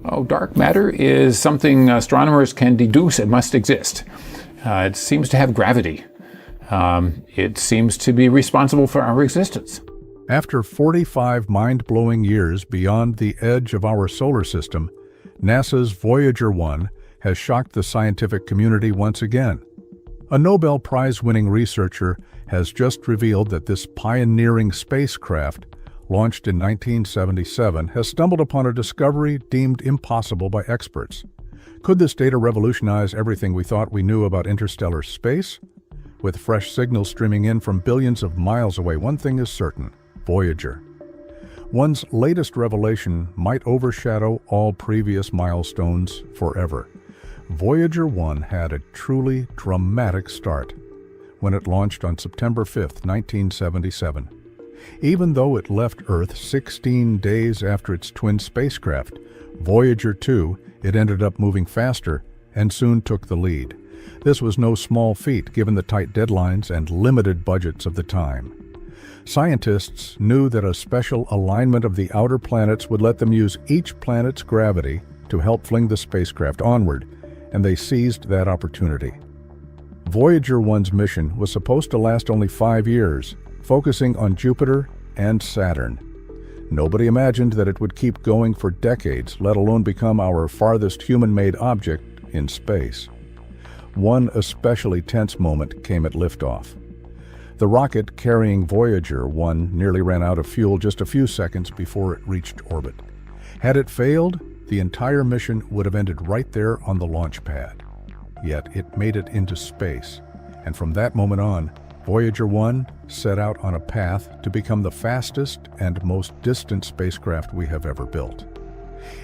Oh, dark matter is something astronomers can deduce it must exist. It seems to have gravity. It seems to be responsible for our existence. After 45 mind-blowing years beyond the edge of our solar system, NASA's Voyager 1 has shocked the scientific community once again. A Nobel Prize-winning researcher has just revealed that this pioneering spacecraft, launched in 1977, has stumbled upon a discovery deemed impossible by experts. Could this data revolutionize everything we thought we knew about interstellar space? With fresh signals streaming in from billions of miles away, one thing is certain: Voyager. One's latest revelation might overshadow all previous milestones forever. Voyager 1 had a truly dramatic start when it launched on September 5, 1977. Even though it left Earth 16 days after its twin spacecraft, Voyager 2, it ended up moving faster and soon took the lead. This was no small feat given the tight deadlines and limited budgets of the time. Scientists knew that a special alignment of the outer planets would let them use each planet's gravity to help fling the spacecraft onward, and they seized that opportunity. Voyager 1's mission was supposed to last only 5 years, focusing on Jupiter and Saturn. Nobody imagined that it would keep going for decades, let alone become our farthest human-made object in space. One especially tense moment came at liftoff. The rocket carrying Voyager 1 nearly ran out of fuel just a few seconds before it reached orbit. Had it failed, the entire mission would have ended right there on the launch pad. Yet it made it into space, and from that moment on, Voyager 1 set out on a path to become the fastest and most distant spacecraft we have ever built.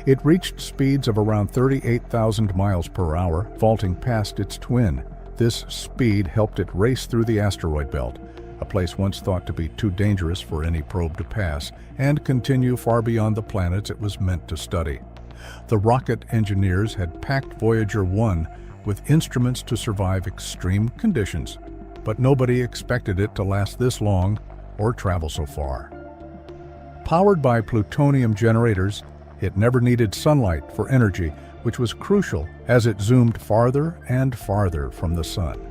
It reached speeds of around 38,000 miles per hour, vaulting past its twin. This speed helped it race through the asteroid belt, a place once thought to be too dangerous for any probe to pass, and continue far beyond the planets it was meant to study. The rocket engineers had packed Voyager 1 with instruments to survive extreme conditions, but nobody expected it to last this long or travel so far. Powered by plutonium generators, it never needed sunlight for energy, which was crucial as it zoomed farther and farther from the sun.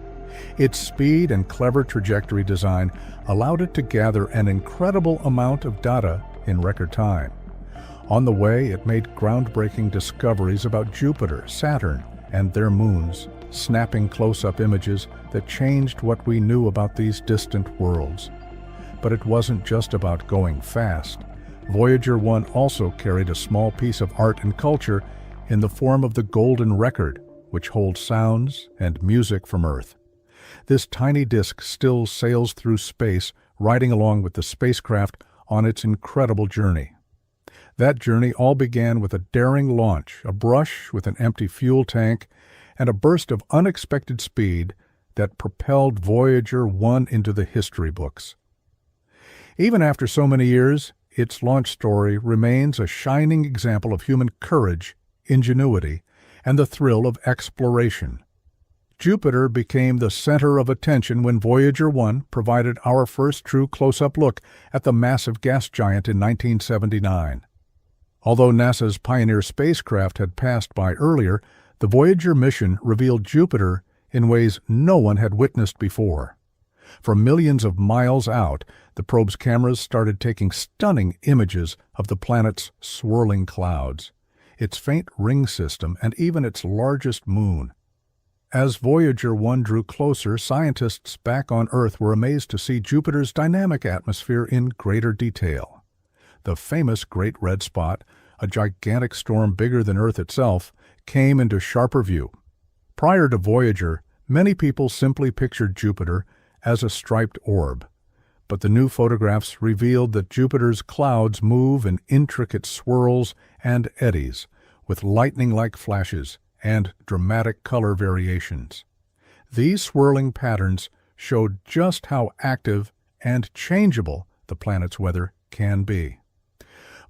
Its speed and clever trajectory design allowed it to gather an incredible amount of data in record time. On the way, it made groundbreaking discoveries about Jupiter, Saturn, and their moons, snapping close-up images that changed what we knew about these distant worlds. But it wasn't just about going fast. Voyager 1 also carried a small piece of art and culture in the form of the Golden Record, which holds sounds and music from Earth. This tiny disk still sails through space, riding along with the spacecraft on its incredible journey. That journey all began with a daring launch, a brush with an empty fuel tank, and a burst of unexpected speed that propelled Voyager 1 into the history books. Even after so many years, its launch story remains a shining example of human courage, ingenuity, and the thrill of exploration. Jupiter became the center of attention when Voyager 1 provided our first true close-up look at the massive gas giant in 1979. Although NASA's Pioneer spacecraft had passed by earlier, the Voyager mission revealed Jupiter in ways no one had witnessed before. From millions of miles out, the probe's cameras started taking stunning images of the planet's swirling clouds, its faint ring system, and even its largest moon. As Voyager 1 drew closer, scientists back on Earth were amazed to see Jupiter's dynamic atmosphere in greater detail. The famous Great Red Spot, a gigantic storm bigger than Earth itself, came into sharper view. Prior to Voyager, many people simply pictured Jupiter as a striped orb, but the new photographs revealed that Jupiter's clouds move in intricate swirls and eddies, with lightning-like flashes and dramatic color variations. These swirling patterns showed just how active and changeable the planet's weather can be.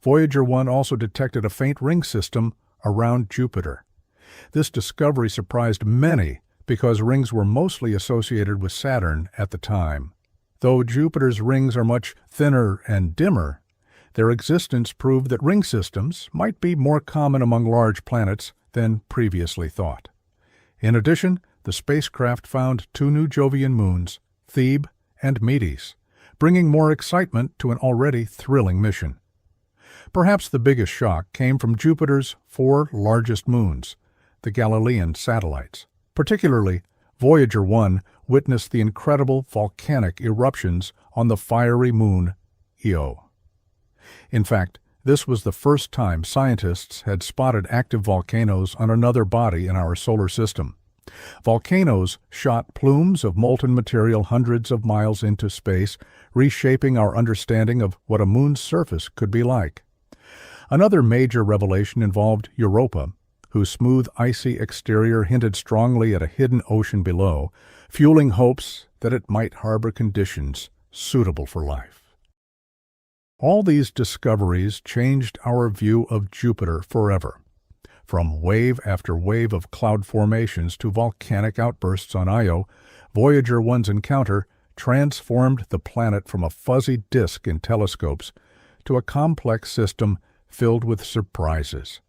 Voyager 1 also detected a faint ring system around Jupiter. This discovery surprised many because rings were mostly associated with Saturn at the time. Though Jupiter's rings are much thinner and dimmer, Their existence proved that ring systems might be more common among large planets than previously thought. In addition, the spacecraft found 2 new Jovian moons, Thebe and Medes, bringing more excitement to an already thrilling mission. Perhaps the biggest shock came from Jupiter's 4 largest moons, the Galilean satellites. Particularly, Voyager 1 witnessed the incredible volcanic eruptions on the fiery moon Io. In fact, this was the first time scientists had spotted active volcanoes on another body in our solar system. Volcanoes shot plumes of molten material hundreds of miles into space, reshaping our understanding of what a moon's surface could be like. Another major revelation involved Europa, whose smooth, icy exterior hinted strongly at a hidden ocean below, fueling hopes that it might harbor conditions suitable for life. All these discoveries changed our view of Jupiter forever. From wave after wave of cloud formations to volcanic outbursts on Io, Voyager 1's encounter transformed the planet from a fuzzy disk in telescopes to a complex system filled with surprises.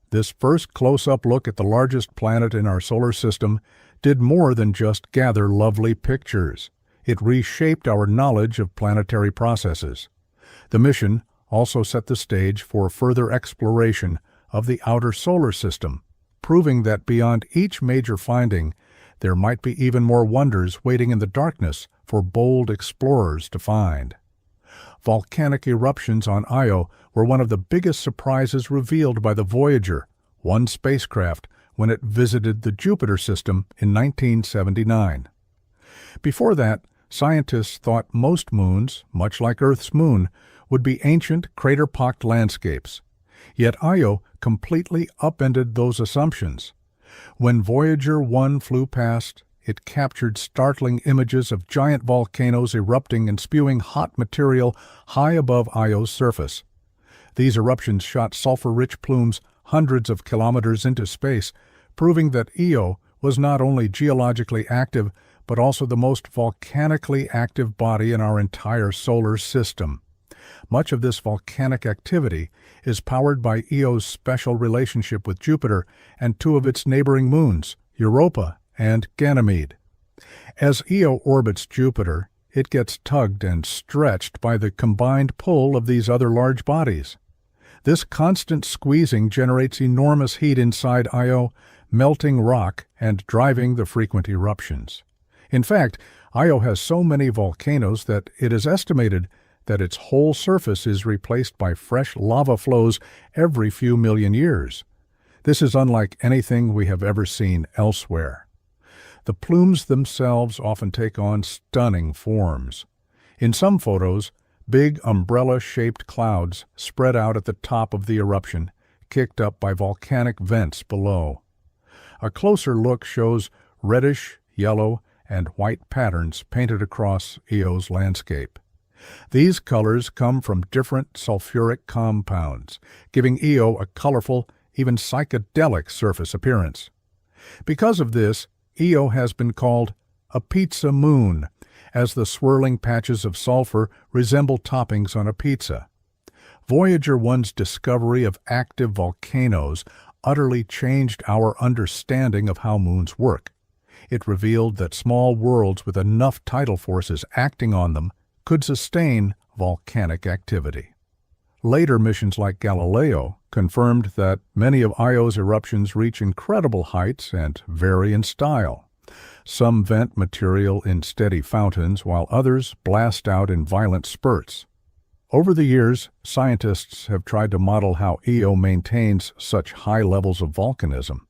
This first close-up look at the largest planet in our solar system did more than just gather lovely pictures. It reshaped our knowledge of planetary processes. The mission also set the stage for further exploration of the outer solar system, proving that beyond each major finding, there might be even more wonders waiting in the darkness for bold explorers to find. Volcanic eruptions on Io were one of the biggest surprises revealed by the Voyager 1 spacecraft when it visited the Jupiter system in 1979. Before that, scientists thought most moons, much like Earth's moon, would be ancient, crater-pocked landscapes. Yet Io completely upended those assumptions. When Voyager 1 flew past, it captured startling images of giant volcanoes erupting and spewing hot material high above Io's surface. These eruptions shot sulfur-rich plumes hundreds of kilometers into space, proving that Io was not only geologically active, but also the most volcanically active body in our entire solar system. Much of this volcanic activity is powered by Io's special relationship with Jupiter and 2 of its neighboring moons, Europa and Ganymede. As Io orbits Jupiter, it gets tugged and stretched by the combined pull of these other large bodies. This constant squeezing generates enormous heat inside Io, melting rock and driving the frequent eruptions. In fact, Io has so many volcanoes that it is estimated that its whole surface is replaced by fresh lava flows every few million years. This is unlike anything we have ever seen elsewhere. The plumes themselves often take on stunning forms. In some photos, big umbrella-shaped clouds spread out at the top of the eruption, kicked up by volcanic vents below. A closer look shows reddish, yellow, and white patterns painted across Io's landscape. These colors come from different sulfuric compounds, giving Io a colorful, even psychedelic surface appearance. Because of this, Io has been called a pizza moon, as the swirling patches of sulfur resemble toppings on a pizza. Voyager 1's discovery of active volcanoes utterly changed our understanding of how moons work. It revealed that small worlds with enough tidal forces acting on them could sustain volcanic activity. Later missions like Galileo confirmed that many of Io's eruptions reach incredible heights and vary in style. Some vent material in steady fountains, while others blast out in violent spurts. Over the years, scientists have tried to model how Io maintains such high levels of volcanism.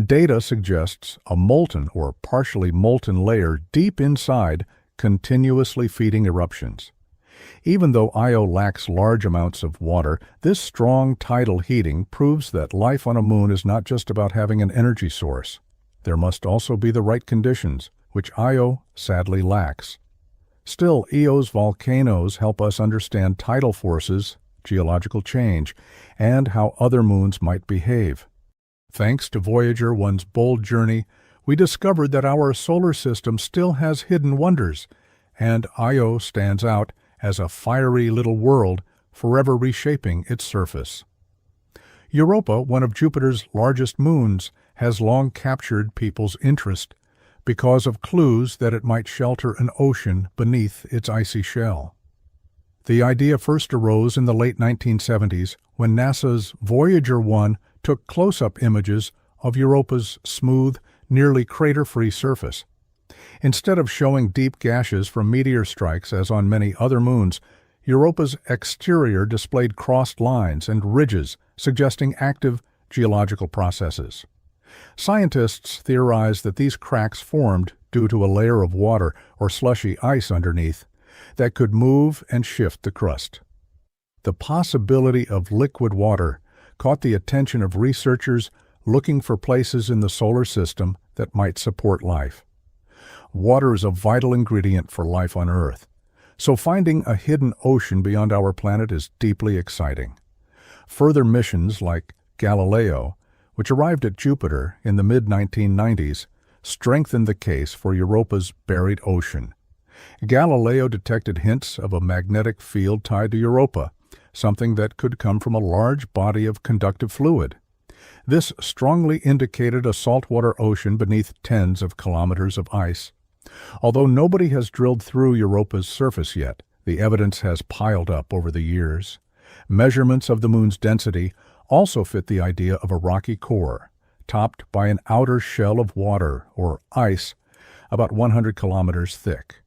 Data suggests a molten or partially molten layer deep inside, continuously feeding eruptions. Even though Io lacks large amounts of water, this strong tidal heating proves that life on a moon is not just about having an energy source. There must also be the right conditions, which Io sadly lacks. Still, Io's volcanoes help us understand tidal forces, geological change, and how other moons might behave. Thanks to Voyager 1's bold journey, we discovered that our solar system still has hidden wonders, and Io stands out as a fiery little world forever reshaping its surface. Europa, one of Jupiter's largest moons, has long captured people's interest because of clues that it might shelter an ocean beneath its icy shell. The idea first arose in the late 1970s when NASA's Voyager 1 took close-up images of Europa's smooth, nearly crater-free surface. Instead of showing deep gashes from meteor strikes as on many other moons, Europa's exterior displayed crossed lines and ridges suggesting active geological processes. Scientists theorize that these cracks formed due to a layer of water or slushy ice underneath that could move and shift the crust. The possibility of liquid water caught the attention of researchers looking for places in the solar system that might support life. Water is a vital ingredient for life on Earth, so finding a hidden ocean beyond our planet is deeply exciting. Further missions like Galileo, which arrived at Jupiter in the mid-1990s, strengthened the case for Europa's buried ocean. Galileo detected hints of a magnetic field tied to Europa, something that could come from a large body of conductive fluid. This strongly indicated a saltwater ocean beneath tens of kilometers of ice. Although nobody has drilled through Europa's surface yet, the evidence has piled up over the years. Measurements of the moon's density also fit the idea of a rocky core, topped by an outer shell of water, or ice, about 100 kilometers thick.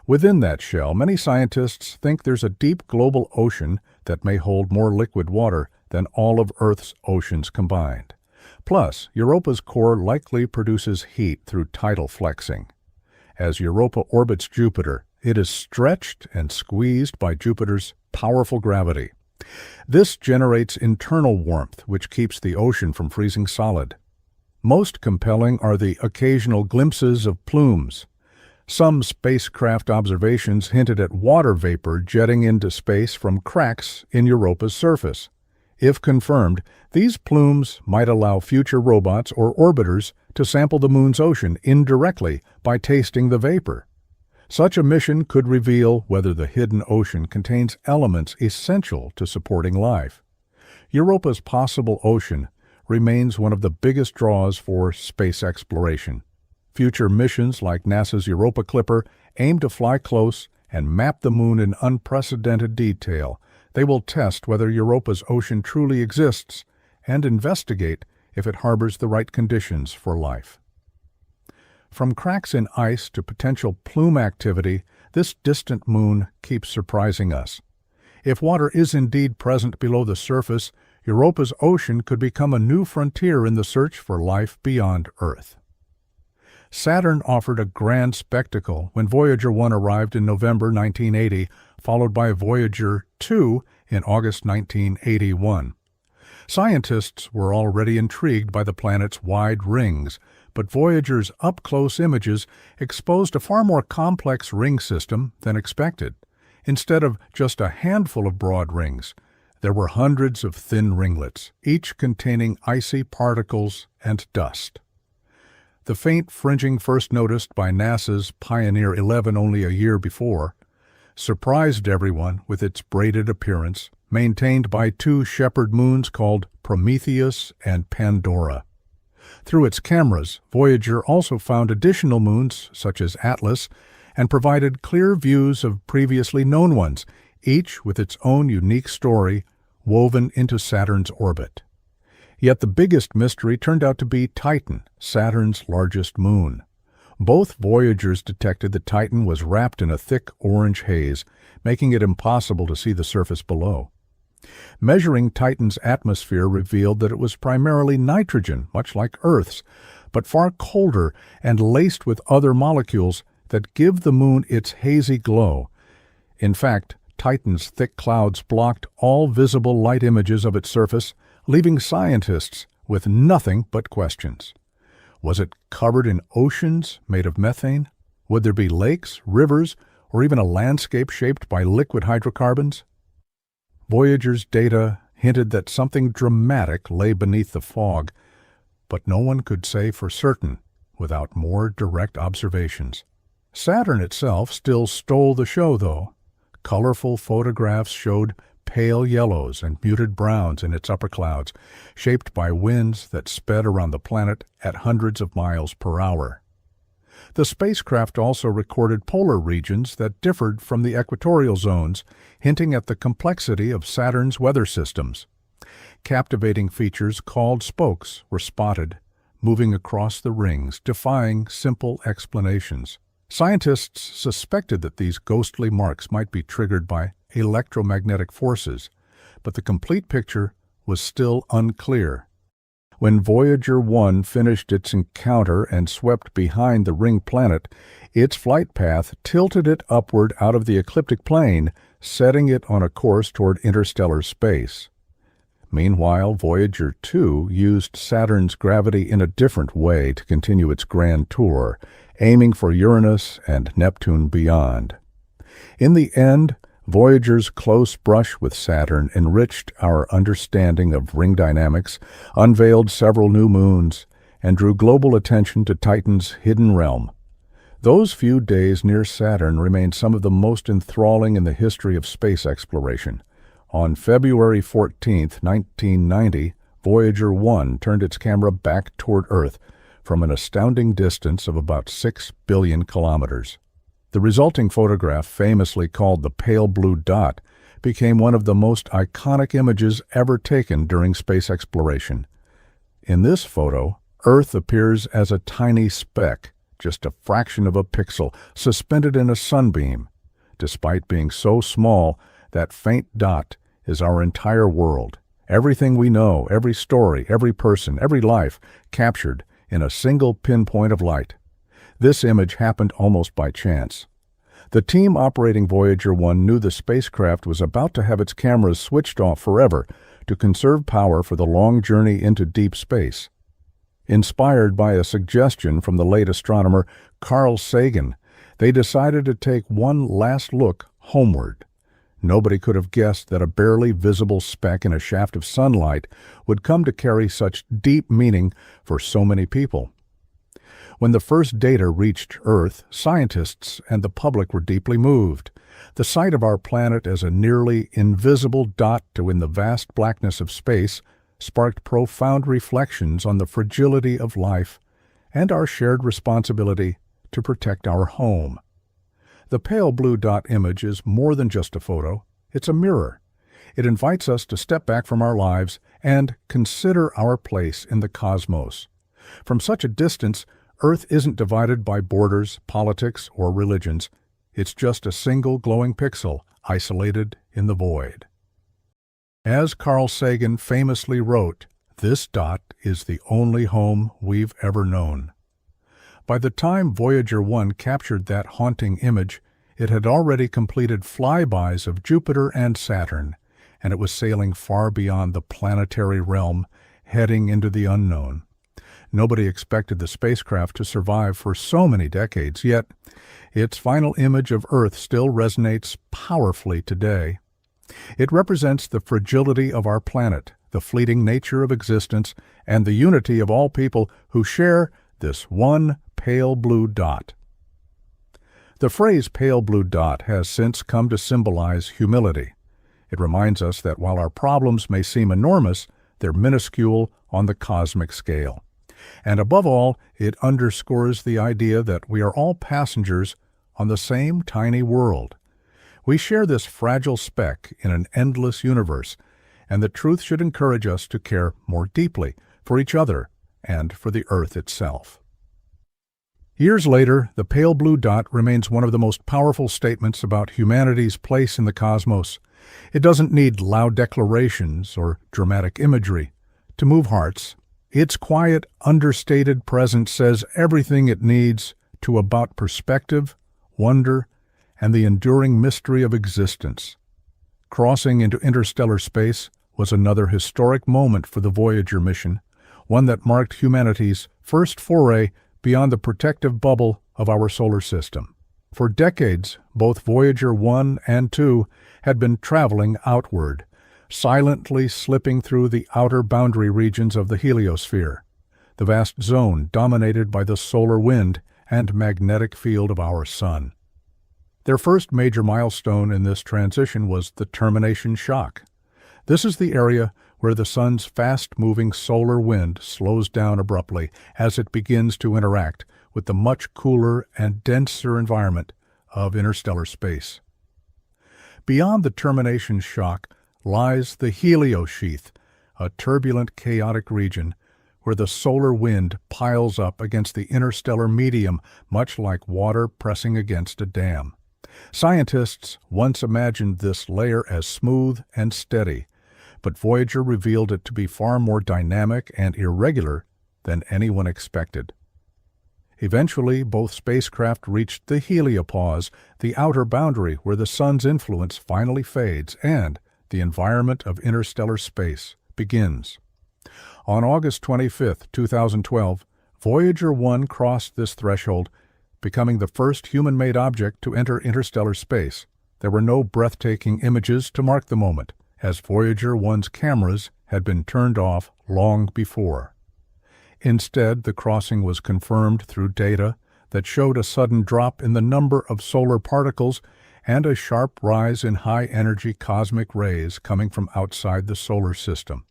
Within that shell, many scientists think there's a deep global ocean that may hold more liquid water than all of Earth's oceans combined. Plus, Europa's core likely produces heat through tidal flexing. As Europa orbits Jupiter, it is stretched and squeezed by Jupiter's powerful gravity. This generates internal warmth, which keeps the ocean from freezing solid. Most compelling are the occasional glimpses of plumes. Some spacecraft observations hinted at water vapor jetting into space from cracks in Europa's surface. If confirmed, these plumes might allow future robots or orbiters to sample the moon's ocean indirectly by tasting the vapor. Such a mission could reveal whether the hidden ocean contains elements essential to supporting life. Europa's possible ocean remains one of the biggest draws for space exploration. Future missions like NASA's Europa Clipper aim to fly close and map the moon in unprecedented detail. They will test whether Europa's ocean truly exists and investigate if it harbors the right conditions for life. From cracks in ice to potential plume activity, this distant moon keeps surprising us. If water is indeed present below the surface, Europa's ocean could become a new frontier in the search for life beyond Earth. Saturn offered a grand spectacle when Voyager 1 arrived in November 1980, followed by Voyager 2 in August 1981. Scientists were already intrigued by the planet's wide rings, but Voyager's up-close images exposed a far more complex ring system than expected. Instead of just a handful of broad rings, there were hundreds of thin ringlets, each containing icy particles and dust. The faint fringing first noticed by NASA's Pioneer 11 only a year before surprised everyone with its braided appearance, maintained by two shepherd moons called Prometheus and Pandora. Through its cameras, Voyager also found additional moons, such as Atlas, and provided clear views of previously known ones, each with its own unique story woven into Saturn's orbit. Yet the biggest mystery turned out to be Titan, Saturn's largest moon. Both Voyagers detected that Titan was wrapped in a thick orange haze, making it impossible to see the surface below. Measuring Titan's atmosphere revealed that it was primarily nitrogen, much like Earth's, but far colder and laced with other molecules that give the moon its hazy glow. In fact, Titan's thick clouds blocked all visible light images of its surface, leaving scientists with nothing but questions. Was it covered in oceans made of methane? Would there be lakes, rivers, or even a landscape shaped by liquid hydrocarbons? Voyager's data hinted that something dramatic lay beneath the fog, but no one could say for certain without more direct observations. Saturn itself still stole the show, though. Colorful photographs showed pale yellows and muted browns in its upper clouds, shaped by winds that sped around the planet at hundreds of miles per hour. The spacecraft also recorded polar regions that differed from the equatorial zones, hinting at the complexity of Saturn's weather systems. Captivating features called spokes were spotted, moving across the rings, defying simple explanations. Scientists suspected that these ghostly marks might be triggered by electromagnetic forces, but the complete picture was still unclear. When Voyager 1 finished its encounter and swept behind the ring planet, its flight path tilted it upward out of the ecliptic plane, setting it on a course toward interstellar space. Meanwhile, Voyager 2 used Saturn's gravity in a different way to continue its grand tour, aiming for Uranus and Neptune beyond. In the end, Voyager's close brush with Saturn enriched our understanding of ring dynamics, unveiled several new moons, and drew global attention to Titan's hidden realm. Those few days near Saturn remain some of the most enthralling in the history of space exploration. On February 14, 1990, Voyager 1 turned its camera back toward Earth from an astounding distance of about 6 billion kilometers. The resulting photograph, famously called the pale blue dot, became one of the most iconic images ever taken during space exploration. In this photo, Earth appears as a tiny speck, just a fraction of a pixel, suspended in a sunbeam. Despite being so small, that faint dot is our entire world. Everything we know, every story, every person, every life, captured in a single pinpoint of light. This image happened almost by chance. The team operating Voyager 1 knew the spacecraft was about to have its cameras switched off forever to conserve power for the long journey into deep space. Inspired by a suggestion from the late astronomer Carl Sagan, they decided to take one last look homeward. Nobody could have guessed that a barely visible speck in a shaft of sunlight would come to carry such deep meaning for so many people. When the first data reached Earth, scientists and the public were deeply moved. The sight of our planet as a nearly invisible dot in the vast blackness of space sparked profound reflections on the fragility of life and our shared responsibility to protect our home. The pale blue dot image is more than just a photo. It's a mirror. It invites us to step back from our lives and consider our place in the cosmos. From such a distance, Earth isn't divided by borders, politics, or religions. It's just a single glowing pixel, isolated in the void. As Carl Sagan famously wrote, "This dot is the only home we've ever known." By the time Voyager 1 captured that haunting image, it had already completed flybys of Jupiter and Saturn, and it was sailing far beyond the planetary realm, heading into the unknown. Nobody expected the spacecraft to survive for so many decades, yet its final image of Earth still resonates powerfully today. It represents the fragility of our planet, the fleeting nature of existence, and the unity of all people who share this one pale blue dot. The phrase pale blue dot has since come to symbolize humility. It reminds us that while our problems may seem enormous, they're minuscule on the cosmic scale. And above all, it underscores the idea that we are all passengers on the same tiny world. We share this fragile speck in an endless universe, and the truth should encourage us to care more deeply for each other and for the Earth itself. Years later, the pale blue dot remains one of the most powerful statements about humanity's place in the cosmos. It doesn't need loud declarations or dramatic imagery to move hearts. Its quiet, understated presence says everything it needs to about perspective, wonder, and the enduring mystery of existence. Crossing into interstellar space was another historic moment for the Voyager mission, one that marked humanity's first foray beyond the protective bubble of our solar system. For decades, both Voyager 1 and 2 had been traveling outward, silently slipping through the outer boundary regions of the heliosphere, the vast zone dominated by the solar wind and magnetic field of our sun. Their first major milestone in this transition was the termination shock. This is the area where the sun's fast-moving solar wind slows down abruptly as it begins to interact with the much cooler and denser environment of interstellar space. Beyond the termination shock lies the heliosheath, a turbulent, chaotic region where the solar wind piles up against the interstellar medium, much like water pressing against a dam. Scientists once imagined this layer as smooth and steady, but Voyager revealed it to be far more dynamic and irregular than anyone expected. Eventually, both spacecraft reached the heliopause, the outer boundary where the sun's influence finally fades and the environment of interstellar space begins. On August 25, 2012, Voyager 1 crossed this threshold, becoming the first human-made object to enter interstellar space. There were no breathtaking images to mark the moment, as Voyager 1's cameras had been turned off long before. Instead, the crossing was confirmed through data that showed a sudden drop in the number of solar particles and a sharp rise in high-energy cosmic rays coming from outside the solar system.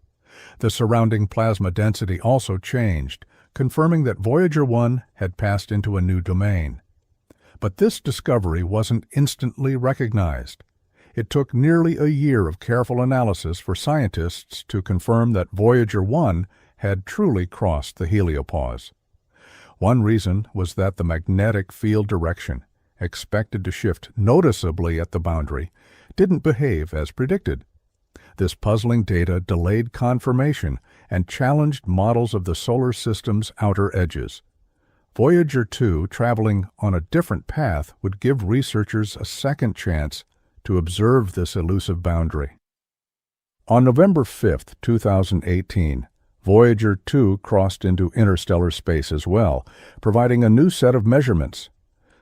The surrounding plasma density also changed, confirming that Voyager 1 had passed into a new domain. But this discovery wasn't instantly recognized. It took nearly a year of careful analysis for scientists to confirm that Voyager 1 had truly crossed the heliopause. One reason was that the magnetic field direction, expected to shift noticeably at the boundary, didn't behave as predicted. This puzzling data delayed confirmation and challenged models of the solar system's outer edges. Voyager 2, traveling on a different path, would give researchers a second chance to observe this elusive boundary. On November 5, 2018, Voyager 2 crossed into interstellar space as well, providing a new set of measurements.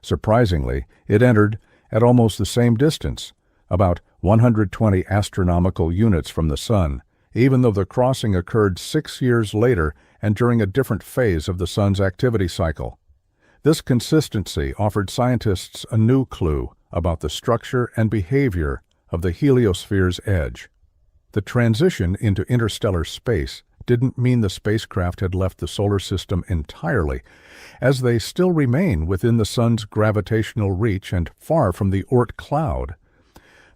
Surprisingly, it entered at almost the same distance, about 120 astronomical units from the Sun, even though the crossing occurred 6 years later and during a different phase of the Sun's activity cycle. This consistency offered scientists a new clue about the structure and behavior of the heliosphere's edge. The transition into interstellar space didn't mean the spacecraft had left the solar system entirely, as they still remain within the Sun's gravitational reach and far from the Oort cloud,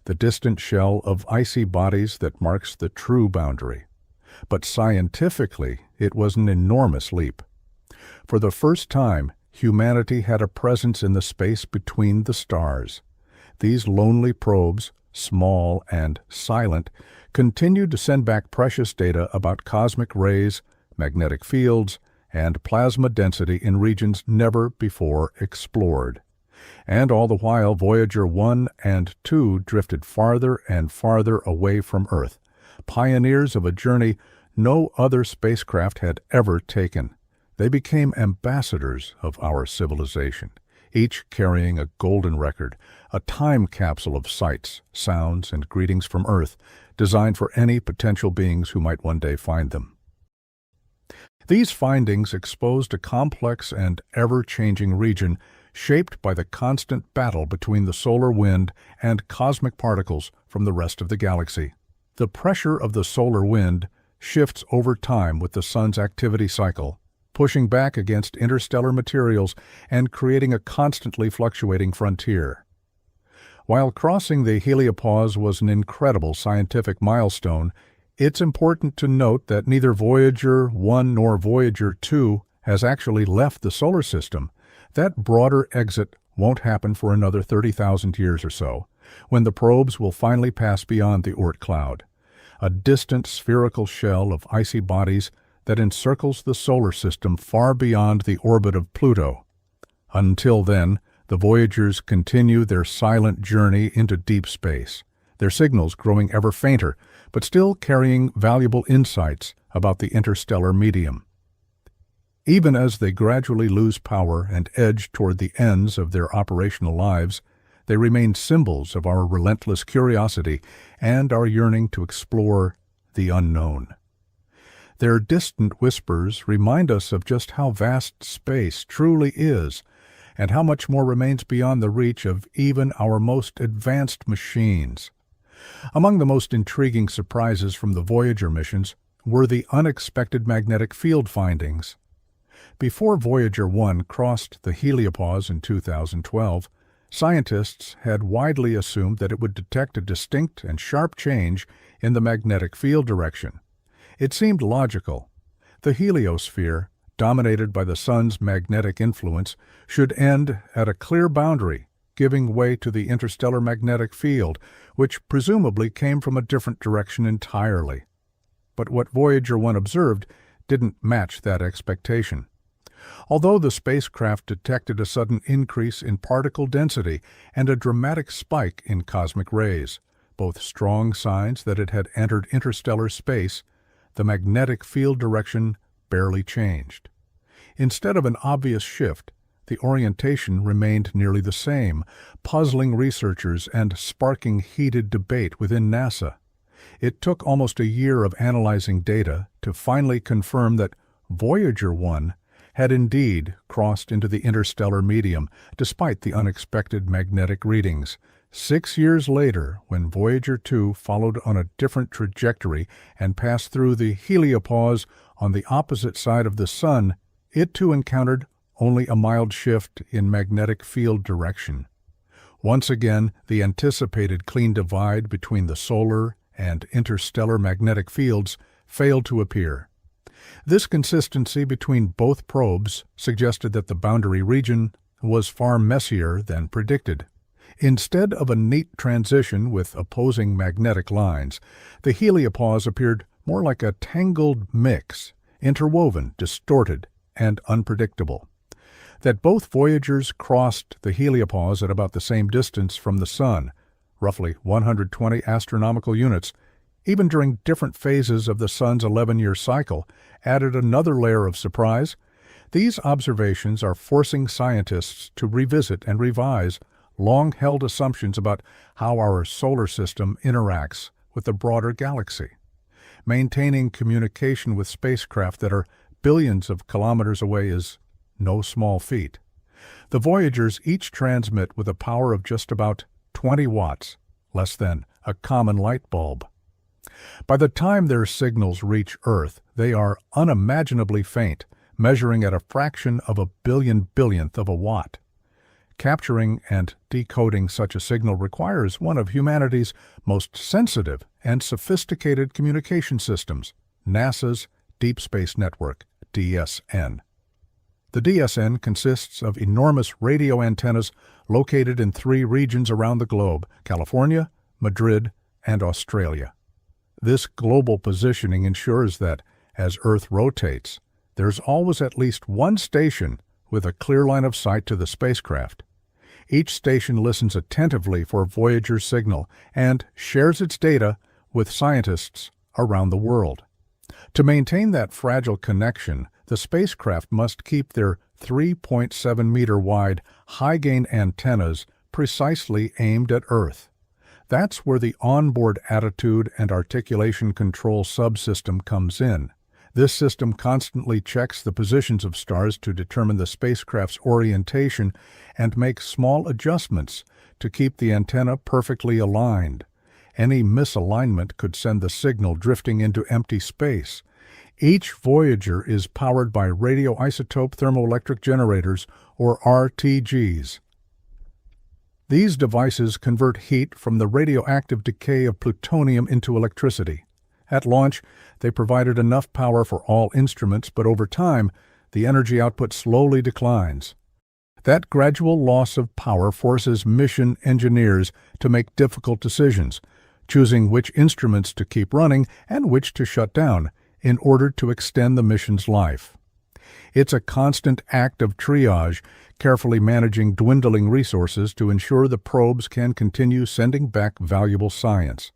the distant shell of icy bodies that marks the true boundary. But scientifically, it was an enormous leap. For the first time, humanity had a presence in the space between the stars. These lonely probes, small and silent, continued to send back precious data about cosmic rays, magnetic fields, and plasma density in regions never before explored. And all the while, Voyager 1 and 2 drifted farther and farther away from Earth, pioneers of a journey no other spacecraft had ever taken. They became ambassadors of our civilization, each carrying a golden record, a time capsule of sights, sounds, and greetings from Earth, designed for any potential beings who might one day find them. These findings exposed a complex and ever-changing region shaped by the constant battle between the solar wind and cosmic particles from the rest of the galaxy. The pressure of the solar wind shifts over time with the Sun's activity cycle, pushing back against interstellar materials and creating a constantly fluctuating frontier. While crossing the heliopause was an incredible scientific milestone, it's important to note that neither Voyager 1 nor Voyager 2 has actually left the solar system. That broader exit won't happen for another 30,000 years or so, when the probes will finally pass beyond the Oort cloud, a distant spherical shell of icy bodies that encircles the solar system far beyond the orbit of Pluto. Until then, the Voyagers continue their silent journey into deep space, their signals growing ever fainter, but still carrying valuable insights about the interstellar medium. Even as they gradually lose power and edge toward the ends of their operational lives, they remain symbols of our relentless curiosity and our yearning to explore the unknown. Their distant whispers remind us of just how vast space truly is, and how much more remains beyond the reach of even our most advanced machines. Among the most intriguing surprises from the Voyager missions were the unexpected magnetic field findings. Before Voyager 1 crossed the heliopause in 2012, scientists had widely assumed that it would detect a distinct and sharp change in the magnetic field direction. It seemed logical. The heliosphere, dominated by the Sun's magnetic influence, should end at a clear boundary, giving way to the interstellar magnetic field, which presumably came from a different direction entirely. But what Voyager 1 observed didn't match that expectation. Although the spacecraft detected a sudden increase in particle density and a dramatic spike in cosmic rays, both strong signs that it had entered interstellar space, the magnetic field direction barely changed. Instead of an obvious shift, the orientation remained nearly the same, puzzling researchers and sparking heated debate within NASA. It took almost a year of analyzing data to finally confirm that Voyager 1 had indeed crossed into the interstellar medium, despite the unexpected magnetic readings. 6 years later, when Voyager 2 followed on a different trajectory and passed through the heliopause on the opposite side of the Sun, it too encountered only a mild shift in magnetic field direction. Once again, the anticipated clean divide between the solar and interstellar magnetic fields failed to appear. This consistency between both probes suggested that the boundary region was far messier than predicted. Instead of a neat transition with opposing magnetic lines, the heliopause appeared more like a tangled mix, interwoven, distorted, and unpredictable. That both Voyagers crossed the heliopause at about the same distance from the Sun, roughly 120 astronomical units, even during different phases of the Sun's 11-year cycle, added another layer of surprise. These observations are forcing scientists to revisit and revise long-held assumptions about how our solar system interacts with the broader galaxy. Maintaining communication with spacecraft that are billions of kilometers away is no small feat. The Voyagers each transmit with a power of just about 20 watts, less than a common light bulb. By the time their signals reach Earth, they are unimaginably faint, measuring at a fraction of a billionth of a watt. Capturing and decoding such a signal requires one of humanity's most sensitive and sophisticated communication systems, NASA's Deep Space Network, DSN. The DSN consists of enormous radio antennas located in 3 regions around the globe: California, Madrid, and Australia. This global positioning ensures that, as Earth rotates, there's always at least one station with a clear line of sight to the spacecraft. Each station listens attentively for Voyager's signal and shares its data with scientists around the world. To maintain that fragile connection, the spacecraft must keep their 3.7-meter-wide high-gain antennas precisely aimed at Earth. That's where the onboard attitude and articulation control subsystem comes in. This system constantly checks the positions of stars to determine the spacecraft's orientation and makes small adjustments to keep the antenna perfectly aligned. Any misalignment could send the signal drifting into empty space. Each Voyager is powered by radioisotope thermoelectric generators, or RTGs. These devices convert heat from the radioactive decay of plutonium into electricity. At launch, they provided enough power for all instruments, but over time, the energy output slowly declines. That gradual loss of power forces mission engineers to make difficult decisions, choosing which instruments to keep running and which to shut down in order to extend the mission's life. It's a constant act of triage, carefully managing dwindling resources to ensure the probes can continue sending back valuable science.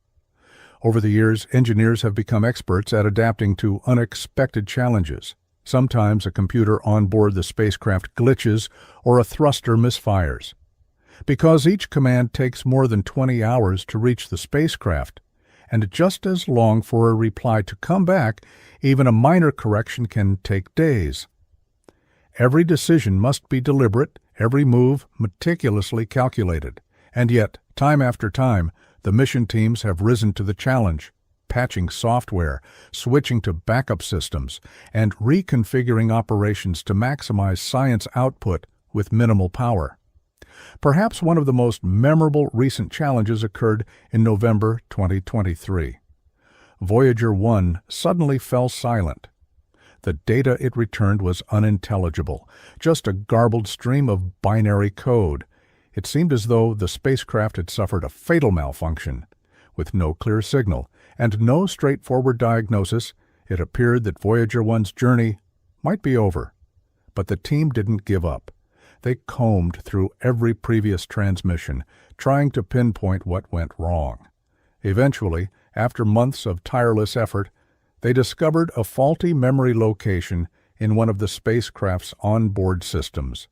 Over the years, engineers have become experts at adapting to unexpected challenges. Sometimes a computer on board the spacecraft glitches or a thruster misfires. Because each command takes more than 20 hours to reach the spacecraft, and just as long for a reply to come back, even a minor correction can take days. Every decision must be deliberate every move meticulously calculated. And yet, time after time, the mission teams have risen to the challenge, patching software, switching to backup systems, and reconfiguring operations to maximize science output with minimal power. Perhaps one of the most memorable recent challenges occurred in November 2023. Voyager 1 suddenly fell silent. The data it returned was unintelligible, just a garbled stream of binary code. It seemed as though the spacecraft had suffered a fatal malfunction. With no clear signal and no straightforward diagnosis, it appeared that Voyager 1's journey might be over. But the team didn't give up. They combed through every previous transmission, trying to pinpoint what went wrong. Eventually, after months of tireless effort, they discovered a faulty memory location in one of the spacecraft's onboard systems.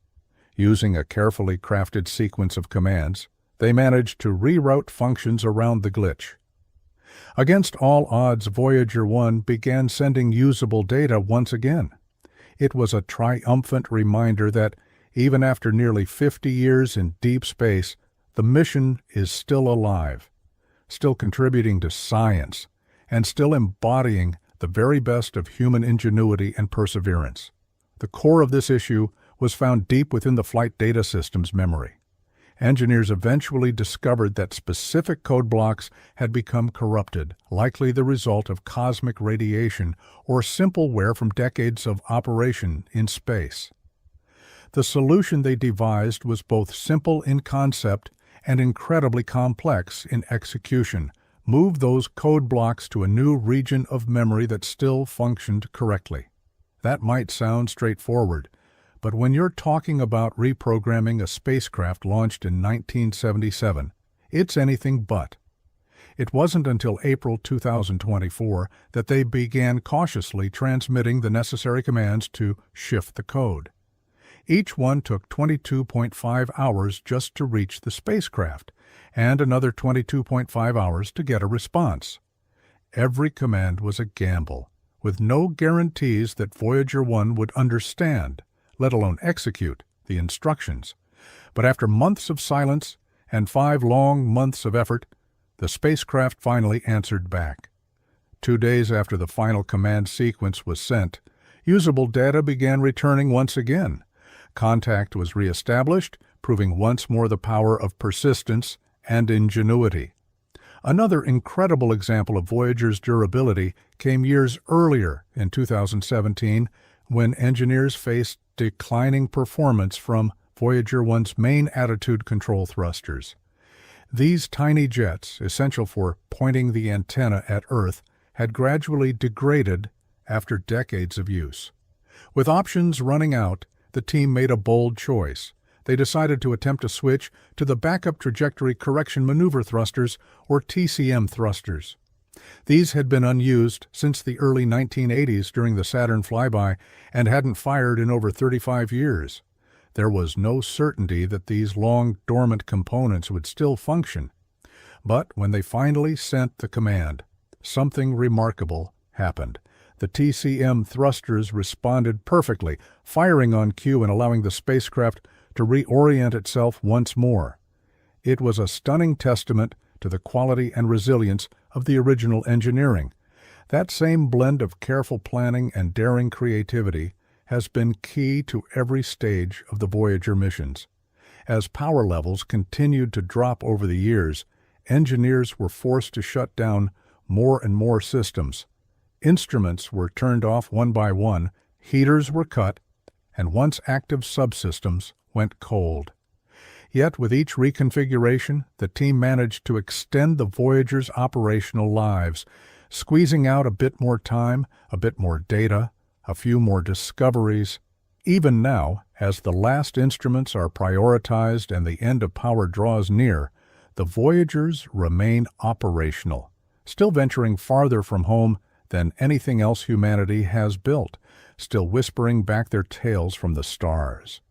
Using a carefully crafted sequence of commands, they managed to reroute functions around the glitch. Against all odds, Voyager 1 began sending usable data once again. It was a triumphant reminder that, even after nearly 50 years in deep space, the mission is still alive, still contributing to science, and still embodying the very best of human ingenuity and perseverance. The core of this issue was found deep within the flight data system's memory. Engineers eventually discovered that specific code blocks had become corrupted, likely the result of cosmic radiation or simple wear from decades of operation in space. The solution they devised was both simple in concept and incredibly complex in execution. Move those code blocks to a new region of memory that still functioned correctly. That might sound straightforward, but when you're talking about reprogramming a spacecraft launched in 1977, it's anything but. It wasn't until April 2024 that they began cautiously transmitting the necessary commands to shift the code. Each one took 22.5 hours just to reach the spacecraft, and another 22.5 hours to get a response. Every command was a gamble, with no guarantees that Voyager 1 would understand, let alone execute, the instructions. But after months of silence and 5 long months of effort, the spacecraft finally answered back. 2 days after the final command sequence was sent, usable data began returning once again. Contact was reestablished, proving once more the power of persistence and ingenuity. Another incredible example of Voyager's durability came years earlier in 2017 when engineers faced declining performance from Voyager 1's main attitude control thrusters. These tiny jets, essential for pointing the antenna at Earth, had gradually degraded after decades of use. With options running out, the team made a bold choice. They decided to attempt a switch to the Backup Trajectory Correction Maneuver Thrusters, or TCM thrusters. These had been unused since the early 1980s during the Saturn flyby and hadn't fired in over 35 years. There was no certainty that these long-dormant components would still function. But when they finally sent the command, something remarkable happened. The TCM thrusters responded perfectly, firing on cue and allowing the spacecraft to reorient itself once more. It was a stunning testament to the quality and resilience of the original engineering. That same blend of careful planning and daring creativity has been key to every stage of the Voyager missions. As power levels continued to drop over the years, engineers were forced to shut down more and more systems. Instruments were turned off one by one, heaters were cut, and once active subsystems went cold. Yet with each reconfiguration, the team managed to extend the Voyager's operational lives, squeezing out a bit more time, a bit more data, a few more discoveries. Even now, as the last instruments are prioritized and the end of power draws near, the Voyagers remain operational, still venturing farther from home than anything else humanity has built, still whispering back their tales from the stars.